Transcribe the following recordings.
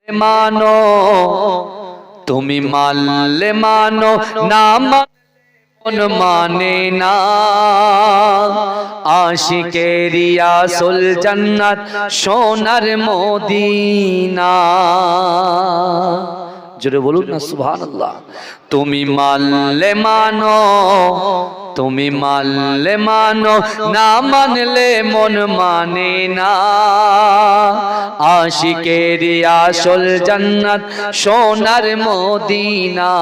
মানো তুমি মানলে মানো না মন মানে না আশিকেরি আসল জান্নাত সোনার মদিনা জোরে বলুন না সুবহানাল্লাহ তুমি মানলে মানো তুমি মানলে মানো না মানলে মন মানে না আশিকেরি আসল জান্নাত সোনার মদিনা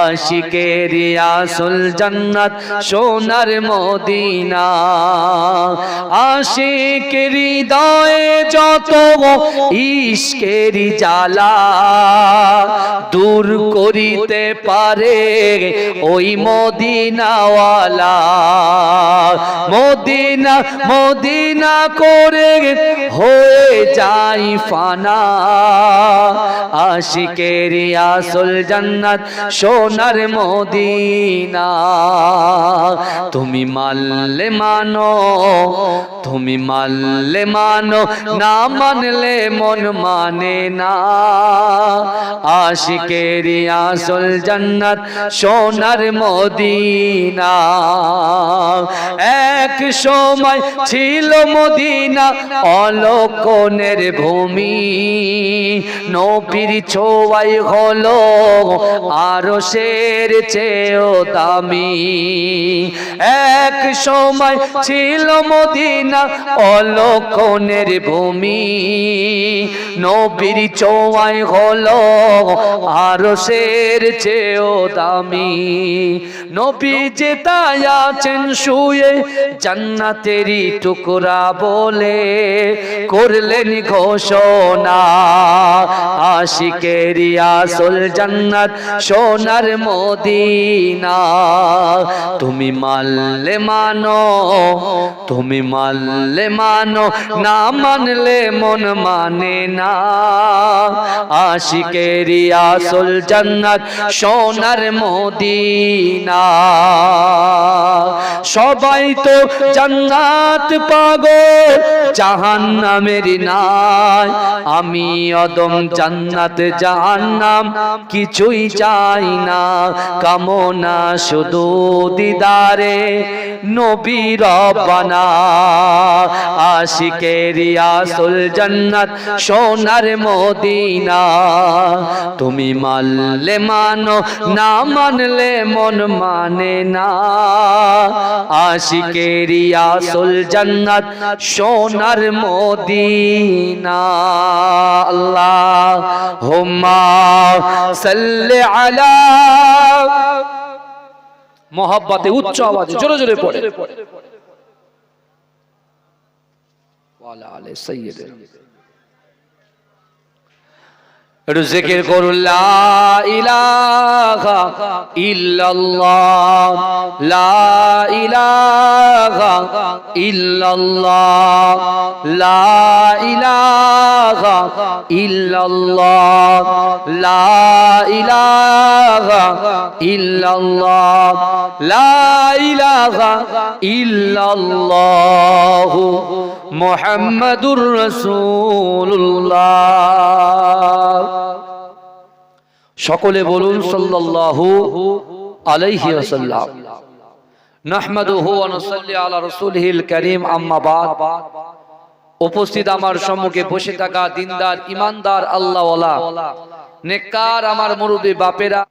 আশিকেরি আসল জান্নাত সোনার মদিনা আশিকের হৃদয়ে যত ইশকের জ্বালা দূর করিতে পারে ওই মদিনাওয়ালা মদিনা মদিনা করে হয়ে যাই ফানা আশিকের আসল জান্নাত সোনার মদিনা তুমি মানলে মানো তুমি মানলে মানো না মানলে মন মানে না আশিকের আসল জান্নাত সোনার মদিনা এক সময় ছিল মদিনা অলকনের ভূমি নবীর ছোঁয়াই হলো আরশের চেয়েও দামি এক সময় ছিল মদিনা অলকনের ভূমি নবীর ছোঁয়াই হলো আরশের চেয়েও দামি নবী যে তাই আছেন শুয়ে জান্নাতেরই টুকরা বলে করলেন ঘোষণা আশিকেরি আসল জান্নাত সোনার মদিনা তুমি মানলে মানো তুমি মানলে মানো না মানলে মন মানে না আশিকেরি আসল জান্নাত সোনার মদিনা সবাই তো জান্নাত পাগল জাহান্নামের নাই আমি অদম জান্নাত জাহান্নাম কিছুই চাই না কামনা শুধু দিদারে নবী রব্বানা আশিকেরি আসল জান্নাত সোনার মদিনা তুমি মানলে মানো না মানলে মন মানে না আশিকেরি আসল জান্নাত সোনার মদিনা আল্লাহুম্মা সাল্লি আলা মোহাব্বতে উচ্চ আওয়াজে জোরে জোরে পড়ে ওয়ালা আলে সাইয়্যিদিন একটু জিকির করুন লা ইলাহা ইল্লাল্লাহ লা ইলাহা ইল্লাল্লাহ লা ইলাহা ইল্লাল্লাহ লা ইলাহা ইল্লাল্লাহ লা ইলাহা ইল্লাল্লাহ মুহাম্মাদুর রাসূলুল্লাহ সকলে বলুন সাল্লাল্লাহু আলাইহি ওয়াসাল্লাম নাহমাদুহু ওয়া নুসাল্লি আলা রাসূলিহিল কারীম আম্মা বাদ উপস্থিত আমার সম্মুখে বসে থাকা দিনদার ইমানদার আল্লাহওয়ালা নেককার আমার মুরব্বি বাপেরা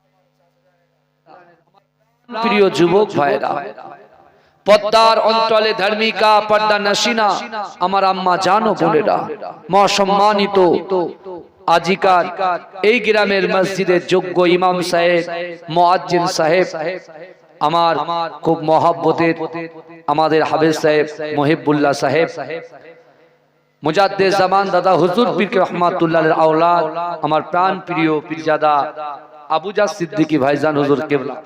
প্রিয় যুবক ভাইরা পদ্মার অঞ্চলে ধার্মিকা পর্দা নাসিনা আমার আম্মা জানো বোনেরা মা সম্মানিত আজিকার এই গ্রামের মসজিদের যোগ্য ইমাম সাহেব মুয়াজ্জিন সাহেব আমার খুব মহব্বতের আমাদের হাফেজ সাহেব মুহিবুল্লাহ সাহেব মুজাদ্দিদ জামান দাদা হুজুর পীর রহমাতুল্লাহর আওলাদ আমার প্রাণ প্রিয় পীরজাদা আবুজা সিদ্দিকী ভাইজান হুজুর কেবলা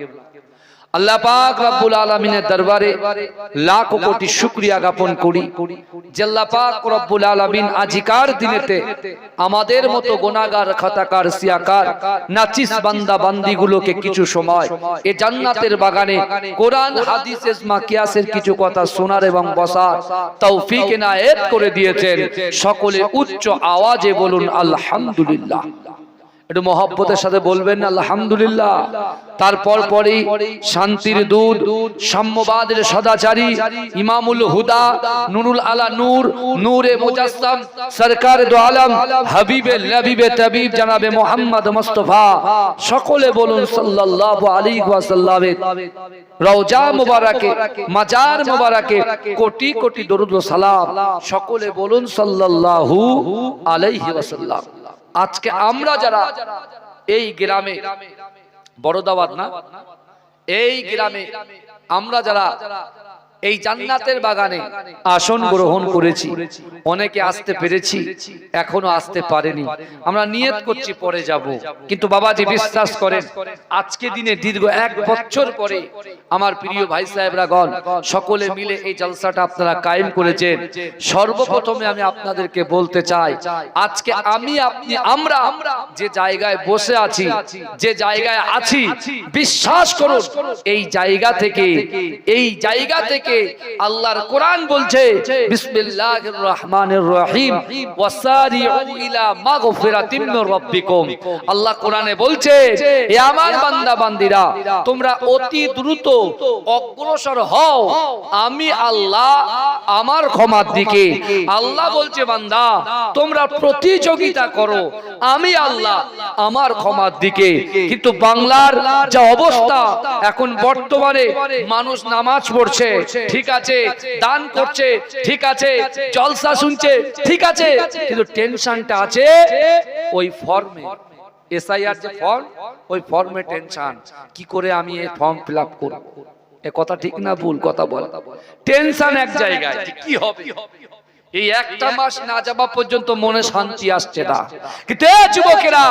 আল্লাহ পাক রব্বুল আলামিনের দরবারে লাখ কোটি শুকরিয়া জ্ঞাপন করি যে আল্লাহ পাক রব্বুল আলামিন আজিকার দিনেতে আমাদের মতো গুনাহগার খাতাকার সিয়াকার নাচিস বান্দা বান্দিগুলোকে কিছু সময় এই জান্নাতের বাগানে কোরআন হাদিস ইজমা কিয়াসের কিছু কথা শোনার এবং বসার তৌফিক এনায়েত করে দিয়েছেন। সকলে উচ্চ আওয়াজে বলুন আলহামদুলিল্লাহ। একটু মহব্বতের সাথে বলবেন আলহামদুলিল্লাহ। তারপর পরে শান্তির দূত, সাম্যবাদের সদাচারী, ইমামুল হুদা, নুরুল আলা নূর, নূরে মুজাসসাম, সরকার দো আলম, হাবিবে লবিবে তাবিব জনাবে মুহাম্মদ মুস্তাফা, সকলে বলুন সাল্লাল্লাহু আলাইহি ওয়াসাল্লামের রওজা মুবারকে, মাজার মুবারকে কোটি কোটি দরুদ ও সালাম। সকলে বলুন সাল্লাল্লাহু আলাইহি ওয়াসাল্লাম। আজকে আমরা যারা এই গ্রামে, বড় দাওয়াত না, এই গ্রামে আমরা যারা এই জান্নাতের বাগানে আসন গ্রহণ করেছি, অনেকে আসতে পেরেছি, এখনো আসতে পারেনি। আমরা নিয়ত করছি পরে যাব, কিন্তু বাবাজি বিশ্বাস করেন আজকে দিনে দীর্ঘ 1 বছর পরে আমার প্রিয় ভাই সাহেবরাগণ সকলে মিলে এই জলসাটা আপনারা কায়েম করেছেন। সর্বপ্রথমে আমি আপনাদেরকে বলতে চাই, আজকে আমি আপনি আমরা যে জায়গায় বসে আছি, যে জায়গায় আছি, বিশ্বাস করুন এই জায়গা থেকে আল্লাহর কোরআন বলছে বিসমিল্লাহির রহমানির রহিম ওয়াসারিউ ইলা মাগফিরাতিম মির রাব্বিকুম। আল্লাহ কোরআনে বলছে হে আমার বান্দা বান্দীরা, তোমরা অতি দ্রুত অগ্রসর হও আমি আল্লাহ আমার ক্ষমার দিকে। আল্লাহ বলছে বান্দা তোমরা প্রতিযোগিতা করো আমি আল্লাহ আমার ক্ষমার দিকে। কিন্তু বাংলার যা অবস্থা এখন বর্তমানে, মানুষ নামাজ পড়ছে ঠিক আছে, দান করছে ঠিক আছে, জলসা শুনছে ঠিক আছে, কিন্তু টেনশনটা আছে ওই ফর্মে, এসআইআর যে ফর্ম, ওই ফর্মে টেনশন, কি করে আমি এই ফর্ম ফিলআপ করব। এ কথা ঠিক না ভুল কথা বল? টেনশন এক জায়গায়, কি হবে এই একটা মাস না যাওয়া পর্যন্ত মনে শান্তি আসছে না। কিন্তু যুবকেরা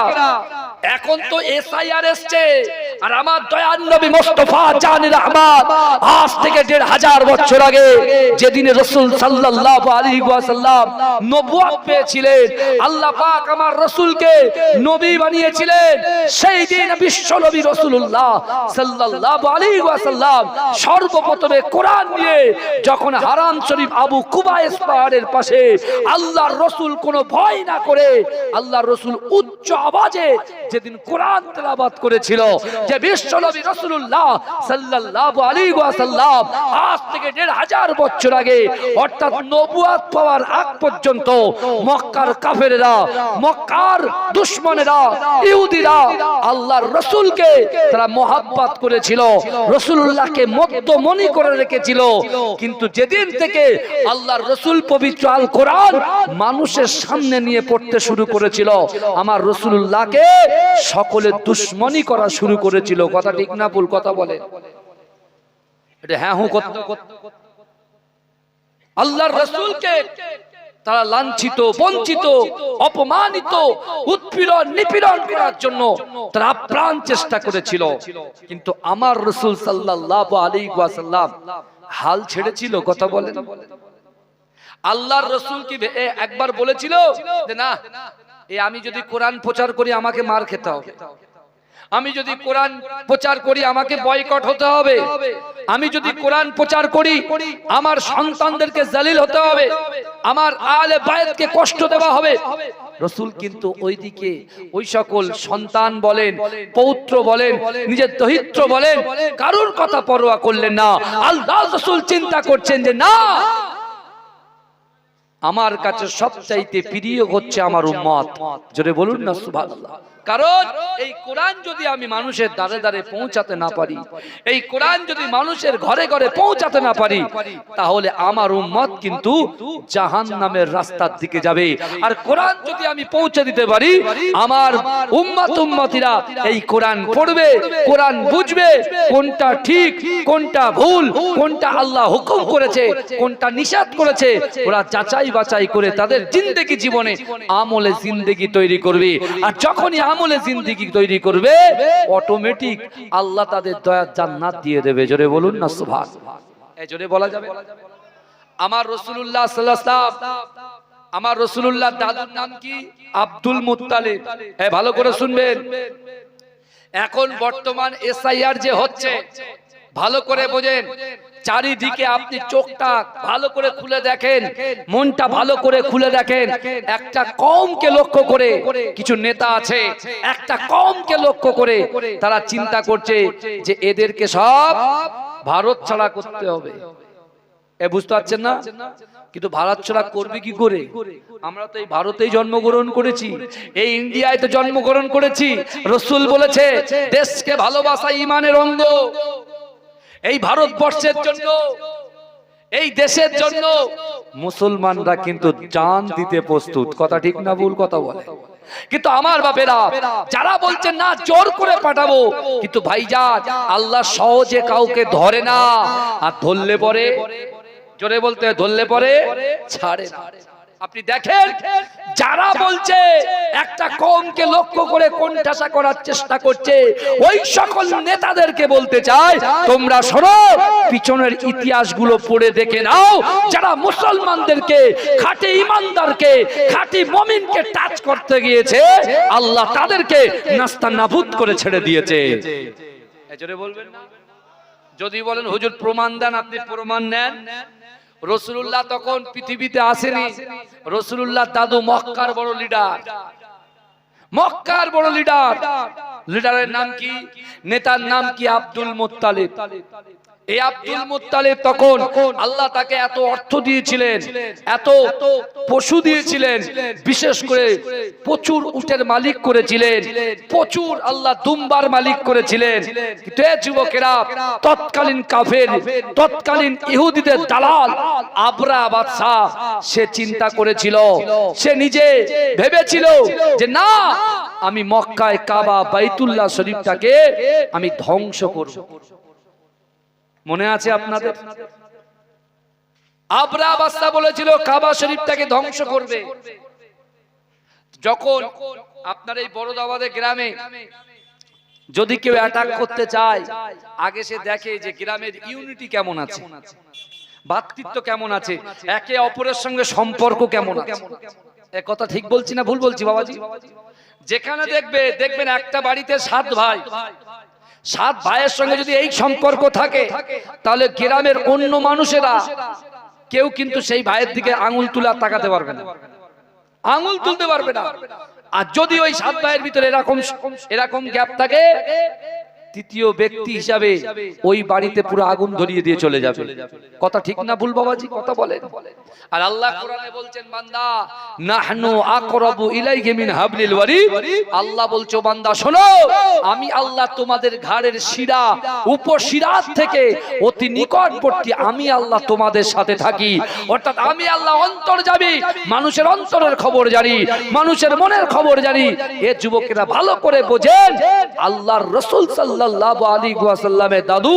এখন তো এসআইআর এসছে, আর আমার দয়ার নবী মুস্তাফা জানের রহমান আজ থেকে 1500 বছর আগে যেদিনে রাসূল সাল্লাল্লাহু আলাইহি ওয়াসাল্লাম নবুয়ত পেয়েছিলেন, আল্লাহ পাক আমার রাসূলকে নবী বানিয়েছিলেন, সেই দিন বিশ্ব নবী রাসূলুল্লাহ সাল্লাল্লাহু আলাইহি ওয়াসাল্লাম সর্বপ্রথমে কোরআন নিয়ে যখন হারাম শরীফ আবু কুবাইস পাহাড়ের পাশে আল্লাহর রাসূল কোনো ভয় না করে আল্লাহর রাসূল উচ্চ আওয়াজে যেদিন কোরআন তেলাওয়াত করেছিল, যে বিশ্ব নবী রাসূলুল্লাহ সাল্লাল্লাহু আলাইহি ওয়াসাল্লাম আজ থেকে 1500 বছর আগে, অর্থাৎ নবুয়ত পাওয়ার আগ পর্যন্ত মক্কার কাফেররা, মক্কার দুশমনেরা, ইহুদিরা আল্লাহর রাসূলকে তারা মহব্বত করেছিল, রাসূলুল্লাহকে মধ্যমণি করে রেখেছিল। কিন্তু যেদিন থেকে আল্লাহর রাসূল পবিত্র আল কোরআন মানুষের সামনে নিয়ে পড়তে শুরু করেছিল, আমার রাসূলুল্লাহকে সকলে দুশমনি করা শুরু করেছিল। কথা ঠিক না ভুল কথা বলে? এটা হ্যাঁ হুঁ কথা। আল্লাহর রাসূলকে তারা লাঞ্ছিত, বঞ্চিত, অপমানিত, উৎপীড়ন, নিপীড়ন করার জন্য তারা আপ্রাণ চেষ্টা করেছিল। কিন্তু আমার রাসূল সাল্লাল্লাহু আলাইহি ওয়াসাল্লাম হাল ছেড়েছিল? কথা বলেন। আল্লাহর রাসূল কি একবার বলেছিল যে না, আমি যদি কোরআন প্রচার করি আমাকে মার খেতে হবে, আমি যদি কোরআন প্রচার করি আমাকে বয়কট হতে হবে, আমি যদি কোরআন প্রচার করি আমার সন্তানদেরকে জালিল হতে হবে, আমার আলে বায়তকে কষ্ট দেওয়া হবে? রাসূল কিন্তু ওইদিকে ওই সকল সন্তান বলেন, পৌত্র বলেন, নিজের দহিত্র বলেন, কারোর কথা পরোয়া করলেন না। আল্লাহর রাসূল চিন্তা করছেন যে না, আমার কাছে সবচাইতে প্রিয় হচ্ছে আমার উম্মত। জোরে বলুন না সুবহানাল্লাহ। কারণ এই কোরআন যদি আমি মানুষের দ্বারে দ্বারে পৌঁছাতে না পারি, এই কোরআন যদি মানুষের ঘরে ঘরে পৌঁছাতে না পারি, তাহলে আমার উম্মত কিন্তু জাহান্নামের রাস্তার দিকে যাবে। আর কোরআন যদি আমি পৌঁছে দিতে পারি, আমার উম্মতিরা এই কোরআন পড়বে, কোরআন বুঝবে, কোনটা ঠিক কোনটা ভুল, কোনটা আল্লাহ হুকুম করেছে কোনটা নিষেধ করেছে, ওরা যাচাই বাছাই করে তাদের জিন্দেগি জীবনে আমলে জিন্দেগি তৈরি করবে। আর যখনই আমলে জিন্দেগি তৈরি করবে, অটোমেটিক আল্লাহ তাদের দয়ার জান্নাত দিয়ে দেবে। জোরে বলুন না সুবহানাল্লাহ। এই জোরে বলা যাবে। আমার রাসূলুল্লাহ সাল্লাল্লাহু আলাইহি ওয়াসাল্লাম, আমার রাসূলুল্লাহ দাদুর নাম কি? Abdul Muttalib. হ্যাঁ, ভালো করে শুনবেন। এখন বর্তমান এসআইআর যে হচ্ছে, ভালো করে বোঝেন। চারিদিকে আপনি চোখটা ভালো করে খুলে দেখেন, মনটা ভালো করে খুলে দেখেন। একটা কওমকে লক্ষ্য করে কিছু নেতা আছে, একটা কওমকে লক্ষ্য করে তারা চিন্তা করছে যে এদেরকে সব ভারত ছাড়া করতে হবে। বুঝতে পারছেন না? কিন্তু ভারত ছাড়া করবে কি করে? আমরা তো এই ভারতেই জন্মগ্রহণ করেছি, এই ইন্ডিয়ায় তো জন্মগ্রহণ করেছি। রাসূল বলেছে দেশকে ভালোবাসা ঈমানের অঙ্গ। এই ভারতবর্ষের জন্য, এই দেশের জন্য মুসলমানরা কিন্তু জান দিতে প্রস্তুত। কথা ঠিক না ভুল কথা বলে? কিন্তু আমার বাপেরা যারা বলছেন না জোর করে পাঠাবো, কিন্তু ভাইজান আল্লাহ সহজে কাউকে ধরে না, আর ধরলে পরে, জোরে বলতে, ধরলে পরে ছাড়ে না। আপনি দেখেন যারা বলছে একটা কওমকে লক্ষ্য করে কোণঠাসা করার চেষ্টা করছে, ওই সকল নেতাদেরকে বলতে চাই তোমরা শোনো, পিছনের ইতিহাসগুলো পড়ে দেখে নাও। যারা মুসলমানদেরকে, খাঁটি ঈমানদারকে, খাঁটি মুমিনকে টাচ করতে গিয়েছে, আল্লাহ তাদেরকে নাস্তানাবুদ করে ছেড়ে দিয়েছে। এজন্য বলবেন না। যদি বলেন হুজুর প্রমাণ দেন, আপনি প্রমাণ নেন। রাসূলুল্লাহ তখন পৃথিবীতে আসেনি। রাসূলুল্লাহ দাদু মক্কার বড় লিডার, মক্কার বড় লিডার। লিডারের নাম কি? নেতার নাম কি? Abdul Muttalib. এই আব্দুল মুত্তালিব তখন আল্লাহ তাকে এত অর্থ দিয়েছিলেন, এত পশু দিয়েছিলেন, বিশেষ করে প্রচুর উটের মালিক করেছিলেন, প্রচুর আল্লাহ দুম্বার মালিক করেছিলেন। কিন্তু এই যুবকেরা, তৎকালীন কাফের, তৎকালীন ইহুদিদের দালাল আবরা বাদশা, সে চিন্তা করেছিল, সে নিজে ভেবেছিল যে না, আমি মক্কায় কাবা বাইতুল্লাহ শরীফটাকে আমি ধ্বংস করব। মনে আছে আপনাদের? আবরা বাদশা বলেছিল কাবা শরীফটাকে ধ্বংস করবে। যখন আপনার এই বড়দাবাদের গ্রামে যদি কেউ অ্যাটাক করতে চায়, আগে সে দেখে যে গ্রামের ইউনিটি কেমন আছে, ভ্রাতৃত্ব কেমন আছে, একে অপরের সঙ্গে সম্পর্ক কেমন আছে। এ কথা ঠিক বলছি না ভুল বলছি বাবাজি? যেখানে দেখবেন একটা বাড়িতে 7 ভাই, 7 ভাইয়ের সঙ্গে যদি এই সম্পর্ক থাকে, তাহলে গ্রামের অন্য মানুষেরা কেউ কিন্তু সেই ভাইয়ের দিকে আঙুল তুলে তাকাতে পারবে না, আঙুল তুলতে পারবে না। আর যদি ওই 7 ভাইয়ের ভিতরে এরকম গ্যাপ থাকে, তৃতীয় ব্যক্তি হিসাবে ওই বাড়িতে পুরো আগুন ধরিয়ে দিয়ে চলে যাবে। কথা ঠিক না ভুল বাবাজি? কথা বলেন। আর আল্লাহ কোরআনে বলছেন, বান্দা নাহনু আকরাবু ইলাইহি মিন হাবলিল ওয়ারিদ। আল্লাহ বলছো বান্দা শোনো, আমি আল্লাহ তোমাদের ঘাড়ের শিরা, উপশিরার থেকে অতি নিকটবর্তী, আমি আল্লাহ তোমাদের সাথে থাকি। অর্থাৎ আমি আল্লাহ অন্তর্যামী, মানুষের অন্তরের খবর জানি, মানুষের মনের খবর জানি। এ যুবকেরা ভালো করে বোঝেন, আল্লাহর রাসূল সাল্লাল্লাহু আলাইহি ওয়াসাল্লামের দাদু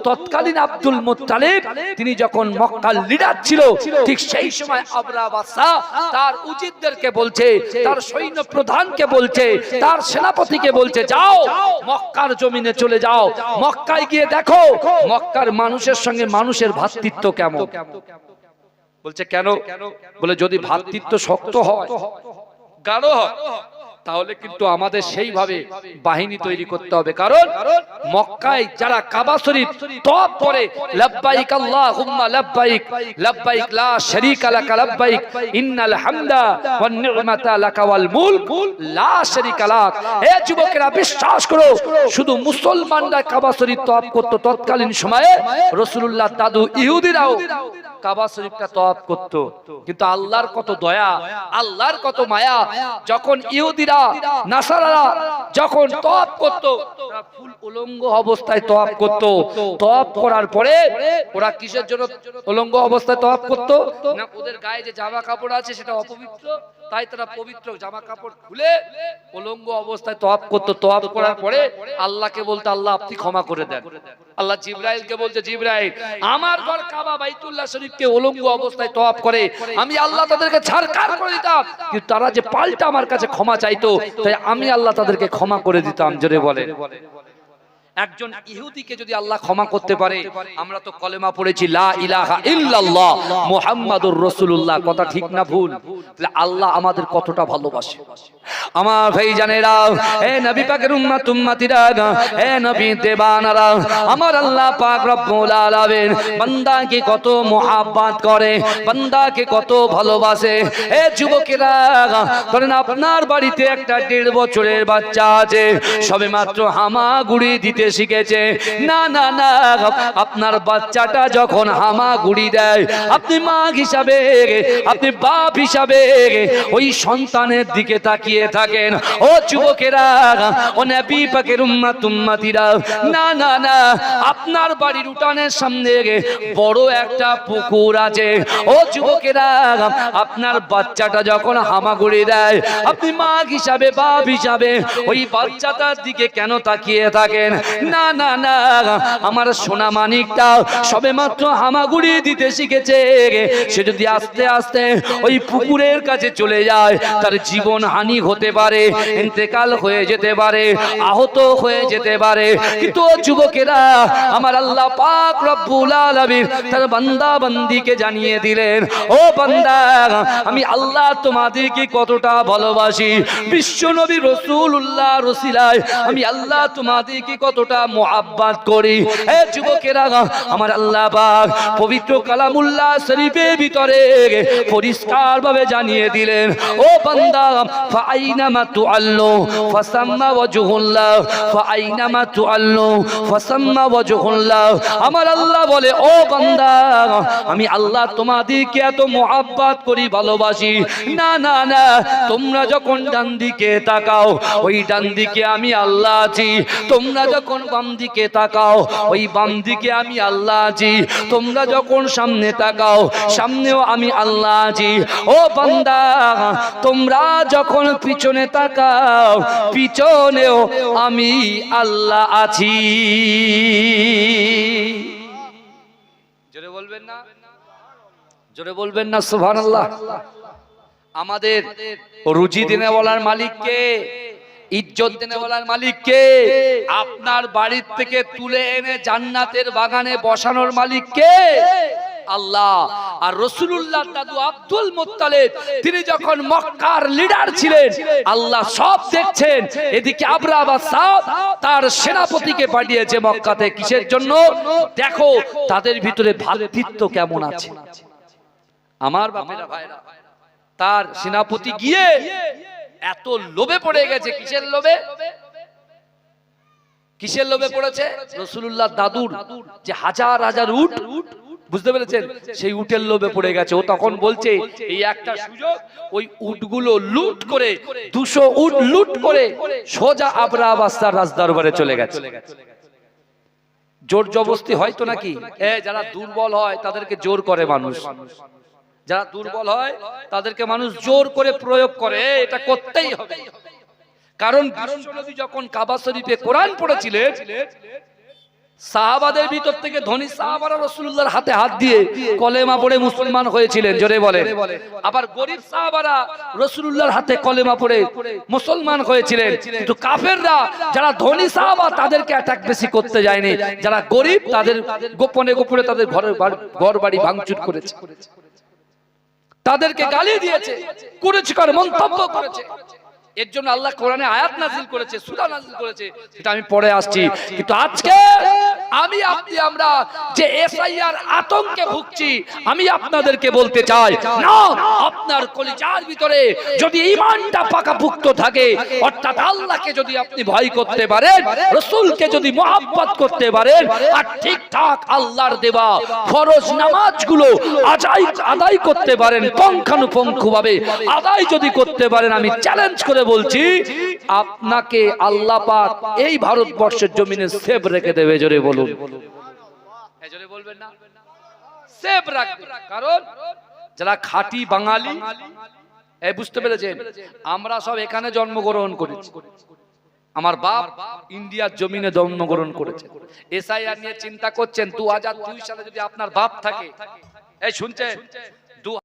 তৎকালীন আব্দুল মুত্তালিব, তিনি যখন মক্কার লিডার ছিল, ঠিক সেই সময় আবরা বাদশা তার উজিরদেরকে বলছে, তার সৈন্য প্রধানকে বলছে, তার সেনাপতিকে বলছে, যাও মক্কার জমিনে চলে যাও, মক্কায় গিয়ে দেখো মক্কার মানুষের সঙ্গে মানুষের ভ্রাতৃত্ব কেমন। বলছে কেন? বলে যদি ভ্রাতৃত্ব শক্ত হয়, গাঢ় হয়, তাহলে কিন্তু আমাদের সেইভাবে বাহিনী তৈরি করতে হবে। কারণ মক্কায় যারা কাবা শরীফ তওয়াফ করে, লাব্বাইক আল্লাহুম্মা লাব্বাইক, লাব্বাইক লা শারীকা লাকা লাব্বাইক, ইন্নাল হামদা ওয়ান নি'মাতা লাকা ওয়াল মুলক লা শারীকা লাক। হে যুবকেরা বিশ্বাস করো, শুধু মুসলমানরা কাবা শরীফ তওয়াফ করত তৎকালীন সময়ে, রাসূলুল্লাহ দাদু ইহুদিরাও কাবা শরীফটা তওয়াফ করত। কিন্তু আল্লাহর কত দয়া, আল্লাহর কত মায়া, যখন ইহুদিরা নাসারারা যখন তওয়াফ করত, ওরা ফুল উলঙ্গ অবস্থায় তওয়াফ করত। তওয়াফ করার পরে ওরা কিসের জন্য উলঙ্গ অবস্থায় তওয়াফ করত? না ওদের গায়ে যে জামা কাপড় আছে সেটা অপবিত্র, তাই তারা পবিত্র জামা কাপড় খুলে উলঙ্গ অবস্থায় তওয়াফ করত। তওয়াফ করার পরে আল্লাহকে বলতে, আল্লাহ আপনি ক্ষমা করে দেন। আল্লাহ জিবরাইলকে বলছে, জিবরাইল আমার ঘর কাবা বাইতুল্লাহ শরীফকে উলঙ্গ অবস্থায় তওয়াফ করে, আমি আল্লাহ তাদেরকে ছারখার করে দিতাম, কিন্তু তারা যে পাল্টা আমার কাছে ক্ষমা চাইতো, তাই আমি আল্লাহ তাদেরকে ক্ষমা করে দিতাম। জোরে বলে। একজন ইহুদিকে যদি আল্লাহ ক্ষমা করতে পারে, আমরা তো কলেমা পড়েছি লা ইলাহা ইল্লাল্লাহ মুহাম্মাদুর রাসূলুল্লাহ, কথা ঠিক না ভুল? তাহলে আল্লাহ আমাদের কতটা ভালোবাসে। আমার ভাইজানেরা, হে নবী পাকের উম্মত উম্মতিরা, হে নবী দেবানারা, আমার আল্লাহ পাক রব্বুল আলামিন বান্দাকে কত মুহাব্বত করে, বান্দাকে কত ভালোবাসে। হে যুবকেরা, ধরেন আপনার বাড়িতে একটা 1.5 বছরের বাচ্চা আছে, সবেমাত্র হামাগুড়ি দিতে শিখেছে। না না না, আপনার বাচ্চাটা যখন হামাগুড়ি দেয়, আপনি মা হিসাবে, আপনি বাপ হিসাবে ওই সন্তানের দিকে তাকিয়ে থাকেন। ও যুবকেরা, ও নবী পাকের উম্মত উম্মতিরা, না না না, আপনার বাড়ির উঠানের সামনে বড় একটা পুকুর আছে। ও যুবকেরা, আপনার বাচ্চাটা যখন হামাগুড়ি দেয়, আপনি মা হিসাবে বাপ হিসাবে ওই বাচ্চাটার দিকে কেন তাকিয়ে থাকেন? না না না, আমার সোনা মানিকটা সবেমাত্র হামাগুড়ি দিতে শিখেছে, সে যদি আস্তে আস্তে ওই পুকুরের কাছে চলে যায়, তার জীবন হানি হতে পারে, ইন্তেকাল হয়ে যেতে পারে, আহত হয়ে যেতে পারে। কিন্তু যুবকেরা, আমার আল্লাহ পাক রব্বুল আলামিন তার বান্দা বান্দিকে জানিয়ে দিলেন, ও বান্দা, আমি আল্লাহ তোমাদেরকে কতটা ভালোবাসি। বিশ্ব নবী রাসূলুল্লাহ রসিলায় আমি আল্লাহ তোমাদেরকে কতটা মুহাব্বত করি। হে যুবকেরা, আমার আল্লাহ পাক পবিত্র কালামুল্লাহ শরীফের ভিতরে পরিষ্কার ভাবে জানিয়ে দিলেন, ও বান্দা, ফাআইনামা তুআল্লু ফাসাম্মা ওয়াজহুল্লাহ, ফাআইনামা তুআল্লু ফাসাম্মা ওয়াজহুল্লাহ। আমার আল্লাহ বলে, ও বান্দা, আমি আল্লাহ তোমাদেরকে এত মুহাব্বত করি, ভালোবাসি। না না না, তোমরা যখন ডান দিকে তাকাও, ওই ডান দিকে আমি আল্লাহ আছি। তোমরা যখন বাম দিকে তাকাও, ওই বাম দিকে আমি আল্লাহ আছি। তোমরা যখন সামনে তাকাও, সামনেও আমি আল্লাহ আছি। ও বান্দা, তোমরা যখন পিছনে তাকাও, পিছনেও আমি আল্লাহ আছি। জোরে বলবেন না? জোরে বলবেন না সুবহানাল্লাহ? আমাদের রুজি দিনে বলার মালিককে, ইজ্জত দিনে বলার মালিককে, আপনার বাড়ির থেকে তুলে এনে জান্নাতের বাগানে বসানোর মালিককে আল্লাহ। আর রাসূলুল্লাহ দাদু আব্দুল মুত্তালিব, তিনি যখন মক্কার লিডার ছিলেন, আল্লাহ সব দেখছেন। এদিকে আবরাহ বাদশাহ তার সেনাপতিকে পাঠিয়েছে মক্কাতে, কিসের জন্য? দেখো তাদের ভিতরে ভ্রাতৃত্ব কেমন আছে। আমার বাপেরা ভাইরা, তার সেনাপতি গিয়ে এত লোভে পড়ে গেছে। কিসের লোভে? কিসের লোভে পড়েছে? রাসূলুল্লাহ দাদুর যে হাজার হাজার উট, বুঝতে পেরেছেন, সেই উটের লোভে পড়ে গেছে। ও তখন বলছে, এই একটা সুযোগ, ওই উটগুলো লুট করে, 200 উট লুট করে সোজা আবরাহ বাদশার রাজদরবারে চলে গেছে। জোর জবরদস্তি হয় তো নাকি? যারা দুর্বল হয় তাদেরকে জোর করে মানুষ, যারা দুর্বল হয় তাদেরকে মানুষ জোর করে প্রয়োগ করে, এটা করতেই হবে। কারণ বিশ্বনবী যখন কাবা শরীফে কোরআন পড়েছিলেন, সাহাবাদের ভিতর থেকে ধনী সাহাবারা রাসূলুল্লাহর হাতে হাত দিয়ে কলেমা পড়ে মুসলমান হয়েছিলেন। জোরে বলে। আবার গরীব সাহাবারা রাসূলুল্লাহর হাতে কলেমা পড়ে মুসলমান হয়েছিলেন। কিন্তু কাফেররা, যারা ধনী সাহাবা, তাদেরকে অ্যাটাক বেশি করতে যায়নি। যারা গরীব, তাদের গোপনে গোপনে তাদের ঘর বাড়ি ভাঙচুর করেছে, তাদেরকে গালি দিয়েছে, কুরুচিকর মন্তব্য করেছে। এর জন্য আল্লাহ কোরআনে আয়াত নাযিল করেছে, সূরা নাযিল করেছে, সেটা আমি পড়ে আসছি। কিন্তু আজকে আমি আপনি আমরা যে এসআইআর আতঙ্কে ভুগছি, আমি আপনাদেরকে বলতে চাই, না, আপনার কলিজার ভিতরে যদি ঈমানটা পাকাপোক্ত থাকে, অর্থাৎ আল্লাহকে যদি আপনি ভয় করতে পারেন, রাসূলকে যদি মহব্বত করতে পারেন, আর ঠিকঠাক আল্লাহর দেওয়া ফরজ নামাজগুলো আদায় করতে পারেন, পুঙ্খানুপুঙ্খভাবে আদায় যদি করতে পারেন, আমি চ্যালেঞ্জ করে বলছি, আপনাকে আল্লাহ পাক এই ভারতবর্ষের জমিনে সেভ রেখে দেবে। জোরে বলুন, জোরে বলবেন না? সেভ রাখবে। কারণ যারা খাঁটি বাঙালি, এই বুঝতে পেরেছেন, আমরা সব এখানে জন্মগ্রহণ করেছি। আমার বাপ ইন্ডিয়ার জমিনে জন্মগ্রহণ করেছে। এসআইআর নিয়ে চিন্তা করছেন, 2002 সালে যদি আপনার বাপ থাকে, এই শুনছেন,